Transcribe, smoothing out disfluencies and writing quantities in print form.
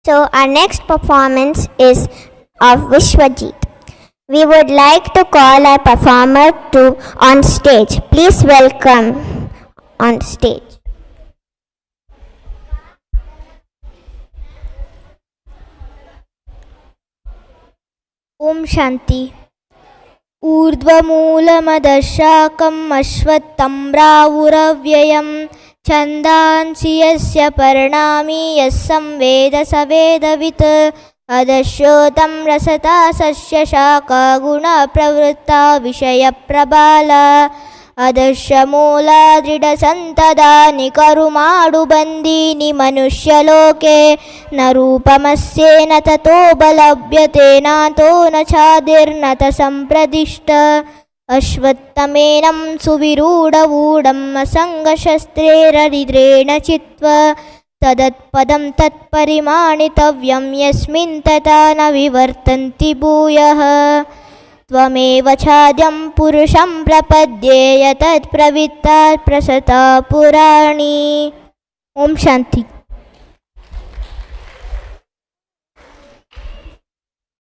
So our next performance is of Vishwajit. We would like to call our performer on stage. Please welcome on stage. Om Shanti. ऊर्ध्वमूलमदशाकम् अश्वत्थम्रावुरव्ययम् छन्दांसि यस्य पर्णामि यः संवेद स वेदवित् अदश्योतं रसता सस्य शाखा गुणप्रवृत्ता विषयप्रबाला अदर्शमूला दृढसन्तदा निकरुमाडुबन्धीनि मनुष्यलोके न रूपमस्येन ततोपलभ्यते नातो न छादिर्न च सम्प्रदिष्ट अश्वत्थमेनं सुविरूढवूढम् असङ्गशस्त्रेररिद्रेण चित्वा तदत्पदं तत्परिमाणितव्यं यस्मिन् तथा न विवर्तन्ति भूयः त्वमेव चाद्यं पुरुषं प्रपद्ये यतत् प्रवृत्ता प्रसता पुराणी. ओम शांति.